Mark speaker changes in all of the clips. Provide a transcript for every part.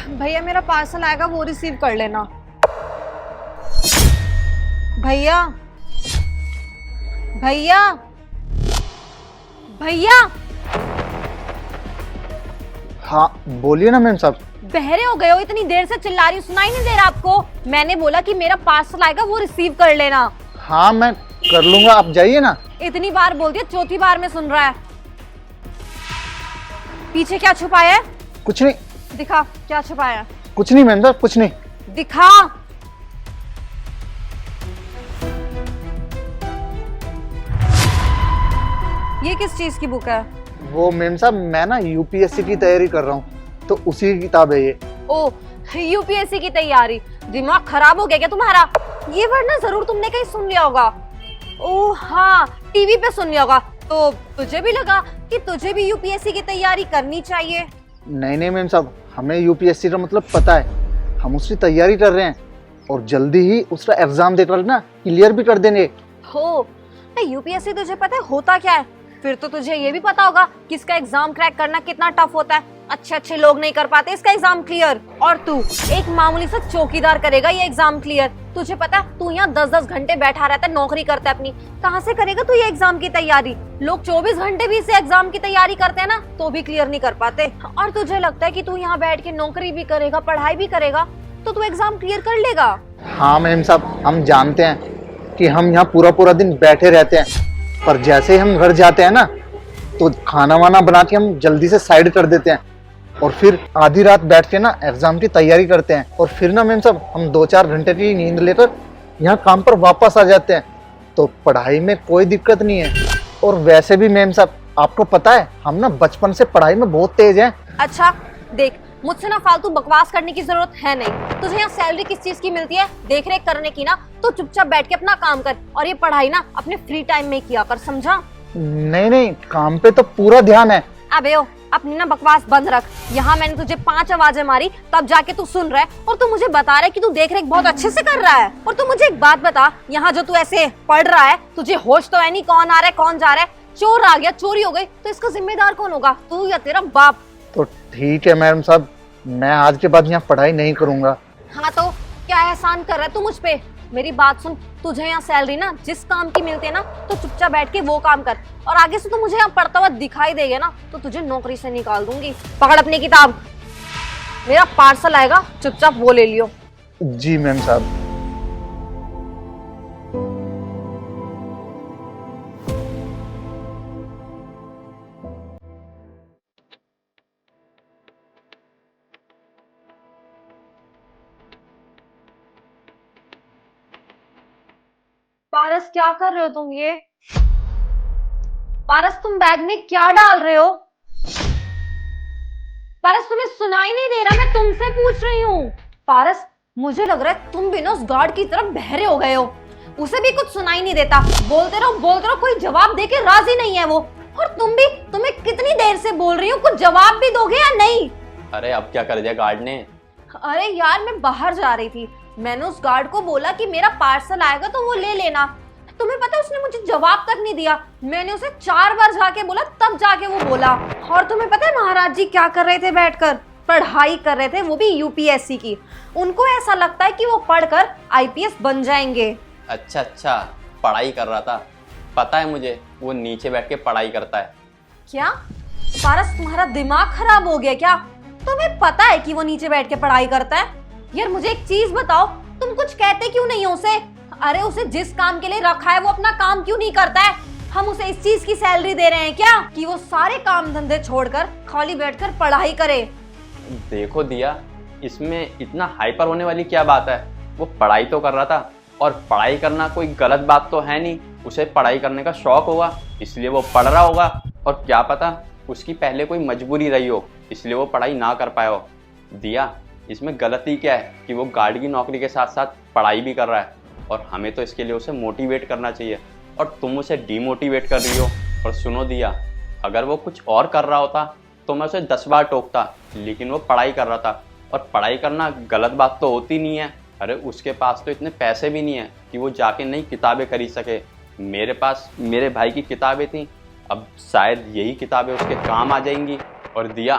Speaker 1: भैया मेरा पार्सल आएगा, वो रिसीव कर लेना। भैया भैया भैया।
Speaker 2: हाँ बोलिए ना मैम साहब।
Speaker 1: बहरे हो गए हो? इतनी देर से चिल्ला रही हूँ, सुनाई नहीं दे रहा आपको? मैंने बोला कि मेरा पार्सल आएगा, वो रिसीव कर लेना।
Speaker 2: हाँ मैं कर लूंगा, आप जाइए ना।
Speaker 1: इतनी बार बोल दिया, चौथी बार में सुन रहा है। पीछे क्या छुपाया है?
Speaker 2: कुछ नहीं।
Speaker 1: दिखा क्या छुपाया है।
Speaker 2: कुछ नहीं मैम साहब, कुछ नहीं।
Speaker 1: दिखा। ये किस चीज की बुक है?
Speaker 2: वो मैम साहब मैं ना यूपीएससी की तैयारी कर रहा हूँ, तो उसी की किताब है ये।
Speaker 1: ओ, यूपीएससी की तैयारी। दिमाग खराब हो गया क्या तुम्हारा? ये वर्ड ना जरूर तुमने कहीं सुन लिया होगा। ओ हाँ, टीवी पे सुन लिया होगा। तो तुझे भी लगा कि तुझे भी यूपीएससी की तैयारी करनी चाहिए।
Speaker 2: नहीं नहीं मैम साहब, हमें यूपीएससी का मतलब पता है, हम उसकी तैयारी कर रहे हैं और जल्दी ही उसका एग्जाम देकर ना क्लियर भी कर देंगे।
Speaker 1: हो, यूपीएससी तुझे पता है होता क्या है? फिर तो तुझे ये भी पता होगा कि इसका एग्जाम क्रैक करना कितना टफ होता है। अच्छे अच्छे लोग नहीं कर पाते इसका एग्जाम क्लियर, और तू एक मामूली सा चौकीदार करेगा ये एग्जाम क्लियर। तुझे पता है तू यहाँ 10-10 घंटे बैठा रहता है, नौकरी करता है अपनी। कहाँ से करेगा तू ये एग्जाम की तैयारी? लोग 24 घंटे भी इस एग्जाम की तैयारी करते हैं ना, तो भी क्लियर नहीं कर पाते। और तुझे लगता है कि तू यहाँ बैठ के नौकरी भी करेगा, पढ़ाई भी करेगा, तो तू एग्जाम क्लियर कर लेगा?
Speaker 2: हाँ मैम साहब, हम जानते हैं कि हम यहाँ पूरा पूरा दिन बैठे रहते हैं, पर जैसे ही हम घर जाते हैं ना, तो खाना वाना बना के हम जल्दी से साइड कर देते हैं और फिर आधी रात बैठ के ना एग्जाम की तैयारी करते हैं। और फिर ना मैम साहब हम 2-4 घंटे की नींद लेकर यहाँ काम पर वापस आ जाते हैं। तो पढ़ाई में कोई दिक्कत नहीं है। और वैसे भी मैम साहब आपको पता है, हम ना बचपन से पढ़ाई में बहुत तेज हैं।
Speaker 1: अच्छा देख, मुझसे ना फालतू बकवास करने की जरूरत है नहीं। तुझे यहाँ सैलरी किस चीज की मिलती है? देख रेख करने की ना। तो चुपचाप बैठ के अपना काम कर, और ये पढ़ाई ना अपने फ्री टाइम में किया कर, समझा?
Speaker 2: नहीं नहीं, काम पे तो पूरा ध्यान है।
Speaker 1: अबे ओ, अपनी ना बकवास बंद रख। यहाँ मैंने तुझे 5 आवाजें मारी, तब जाके तू सुन रहा है, और तू मुझे बता रहा है कि तू देख रेख बहुत अच्छे से कर रहा है। और तू मुझे एक बात बता, यहाँ जो तू ऐसे पढ़ रहा है, तुझे होश तो है नहीं कौन आ रहा है कौन जा रहा है? चोर आ गया, चोरी हो गई, तो इसका जिम्मेदार कौन होगा? तू या तेरा बाप?
Speaker 2: तो ठीक है मैडम साहब, मैं आज के बाद यहाँ पढ़ाई नहीं करूँगा।
Speaker 1: हाँ तो क्या एहसान कर रहा है तू मुझ पे? मेरी बात सुन, तुझे यहाँ सैलरी ना जिस काम की मिलती है ना, तो चुपचाप बैठ के वो काम कर। और आगे से तू मुझे यहाँ पढ़ता हुआ दिखाई देगा ना, तो तुझे नौकरी से निकाल दूंगी। पकड़ अपनी किताब, मेरा पार्सल आएगा, चुपचाप वो ले लियो।
Speaker 2: जी मैम साहब।
Speaker 1: पारस क्या कर रहे हो तुम? ये पारस, तुम बैग में क्या डाल रहे हो? पारस तुम्हें सुनाई नहीं दे रहा? मैं तुमसे पूछ रही हूँ। पारस, मुझे लग रहा है तुम भी ना उस गार्ड की तरफ बहरे हो गए हो। उसे भी कुछ सुनाई नहीं देता, बोलते रहो, कोई जवाब दे के राजी नहीं है वो। और तुम भी, तुम्हें कितनी देर से बोल रही हूँ, कुछ जवाब भी दोगे या नहीं?
Speaker 3: अरे अब क्या कर दिया गार्ड ने?
Speaker 1: अरे यार, मैं बाहर जा रही थी, मैंने उस गार्ड को बोला कि मेरा पार्सल आएगा तो वो ले लेना। तुम्हें पता है उसने मुझे जवाब तक नहीं दिया। मैंने उसे 4 बार जाके बोला, तब जाके वो बोला। और तुम्हें पता है महाराज जी क्या कर रहे थे? बैठकर पढ़ाई कर रहे थे, वो भी यूपीएससी की। उनको ऐसा लगता है कि वो पढ़कर आईपीएस बन जाएंगे।
Speaker 3: अच्छा, पढ़ाई कर रहा था। पता है मुझे, वो नीचे बैठ के पढ़ाई करता है।
Speaker 1: क्या पारस, तुम्हारा दिमाग खराब हो गया क्या? तुम्हें पता है कि वो नीचे बैठ के पढ़ाई करता है? यार मुझे एक चीज बताओ, तुम कुछ कहते क्यों नहीं हो उसे? अरे उसे जिस काम के लिए रखा है वो अपना काम क्यों नहीं करता है? हम उसे इस चीज की सैलरी दे रहे हैं क्या कि वो सारे काम धंधे छोड़कर खाली बैठकर पढ़ाई करे?
Speaker 3: देखो दिया, इसमें इतना हाइपर होने वाली क्या बात है? वो पढ़ाई तो कर रहा था, और पढ़ाई करना कोई गलत बात तो है नहीं। उसे पढ़ाई करने का शौक होगा, इसलिए वो पढ़ रहा होगा। और क्या पता उसकी पहले कोई मजबूरी रही हो, इसलिए वो पढ़ाई ना कर पाया हो। दिया, इसमें गलती क्या है कि वो गार्ड की नौकरी के साथ साथ पढ़ाई भी कर रहा है? और हमें तो इसके लिए उसे मोटिवेट करना चाहिए, और तुम उसे डीमोटिवेट कर रही हो। और सुनो दिया, अगर वो कुछ और कर रहा होता तो मैं उसे 10 बार टोकता, लेकिन वो पढ़ाई कर रहा था। और पढ़ाई करना गलत बात तो होती नहीं है। अरे उसके पास तो इतने पैसे भी नहीं है कि वो जाके नई किताबें खरीद सके। मेरे पास मेरे भाई की किताबें थी, अब शायद यही किताबें उसके काम आ जाएंगी। और दिया,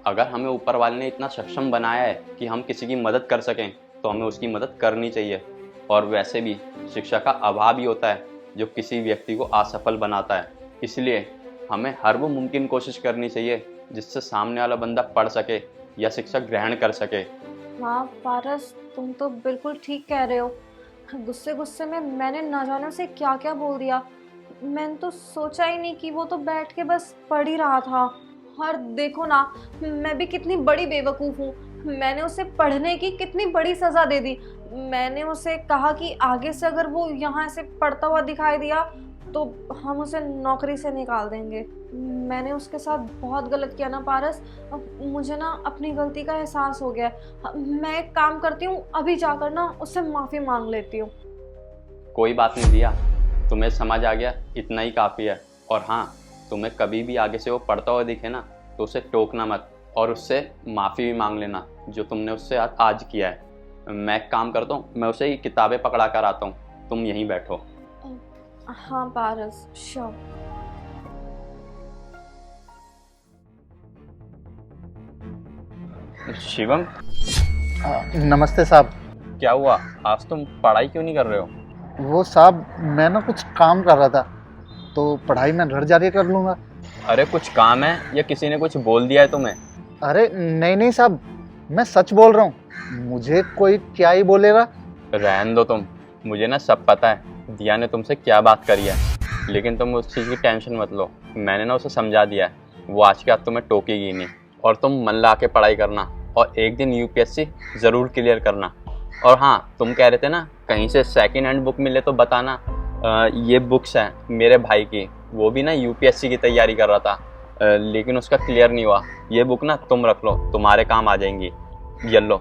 Speaker 3: अगर हमें ऊपर वाले ने इतना सक्षम बनाया है कि हम किसी की मदद कर सकें तो हमें उसकी मदद करनी चाहिए। और वैसे भी शिक्षा का अभाव ही होता है जो किसी व्यक्ति को असफल बनाता है। इसलिए हमें हर वो मुमकिन कोशिश करनी चाहिए जिससे सामने वाला बंदा पढ़ सके या शिक्षा ग्रहण कर सके।
Speaker 1: हाँ पारस, तुम तो बिल्कुल ठीक कह रहे हो। गुस्से गुस्से में मैंने ना जाने उसे क्या क्या बोल दिया। मैंने तो सोचा ही नहीं कि वो तो बैठ के बस पढ़ ही रहा था। और देखो ना, मैं भी कितनी बड़ी बेवकूफ़ हूँ। मैंने उसे पढ़ने की कितनी बड़ी सज़ा दे दी। मैंने उसे कहा कि आगे से अगर वो यहाँ से पढ़ता हुआ दिखाई दिया तो हम उसे नौकरी से निकाल देंगे। मैंने उसके साथ बहुत गलत किया ना पारस। अब मुझे ना अपनी गलती का एहसास हो गया। मैं एक काम करती हूँ, अभी जाकर ना उससे माफ़ी मांग लेती हूँ।
Speaker 3: कोई बात नहीं दिया, तुम्हें समझ आ गया, इतना ही काफ़ी है। और हाँ, तुम्हें कभी भी आगे से वो पढ़ता हुआ दिखे ना तो उसे टोकना मत और उससे माफ़ी भी मांग लेना जो तुमने उससे आज किया है। मैं एक काम करता हूँ, मैं उसे किताबें पकड़ा कर आता हूँ, तुम यहीं बैठो।
Speaker 1: हाँ पारस, श्योर।
Speaker 3: शिवम,
Speaker 2: नमस्ते साहब।
Speaker 3: क्या हुआ? आज तुम पढ़ाई क्यों नहीं कर रहे हो?
Speaker 2: वो साहब, मैं ना कुछ काम कर रहा था, तो पढ़ाई मैं घर जाके कर लूँगा।
Speaker 3: अरे कुछ काम है या किसी ने कुछ बोल दिया है तुम्हें?
Speaker 2: अरे नहीं नहीं साहब, मैं सच बोल रहा हूँ। मुझे कोई क्या ही बोलेगा।
Speaker 3: रहने दो तुम, मुझे ना सब पता है दिया ने तुमसे क्या बात करी है। लेकिन तुम उस चीज़ की टेंशन मत लो, मैंने ना उसे समझा दिया है। वो आज के बाद तुम्हें टोकेगी नहीं। और तुम मन ला के पढ़ाई करना और एक दिन यूपीएससी ज़रूर क्लियर करना। और हाँ, तुम कह रहे थे ना कहीं से सेकेंड हैंड बुक मिले तो बताना। ये बुक्स हैं मेरे भाई की, वो भी ना यूपीएससी की तैयारी कर रहा था, लेकिन उसका क्लियर नहीं हुआ। ये बुक ना तुम रख लो, तुम्हारे काम आ जाएंगी। ये लो।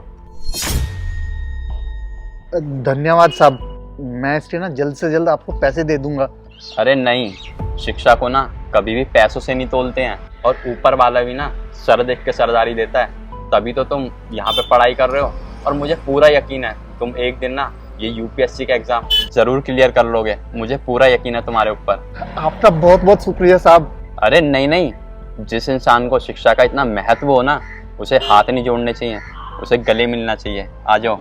Speaker 2: धन्यवाद साहब, मैं इसके ना जल्द से जल्द आपको पैसे दे दूंगा।
Speaker 3: अरे नहीं, शिक्षा को ना कभी भी पैसों से नहीं तोलते हैं। और ऊपर वाला भी ना सर देख के सरदारी देता है। तभी तो तुम यहाँ पे पढ़ाई कर रहे हो। और मुझे पूरा यकीन है तुम एक दिन ना ये यूपीएससी का एग्जाम जरूर क्लियर कर लोगे। मुझे पूरा यकीन है तुम्हारे ऊपर।
Speaker 2: आपका बहुत बहुत शुक्रिया साहब।
Speaker 3: अरे नहीं नहीं, जिस इंसान को शिक्षा का इतना महत्व हो ना, उसे हाथ नहीं जोड़ने चाहिए, उसे गले मिलना चाहिए। आ जाओ।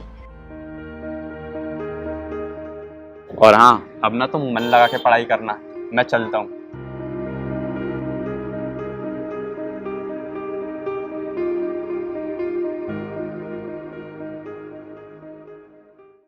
Speaker 3: और हाँ, अब ना तुम मन लगा के पढ़ाई करना। मैं चलता हूँ।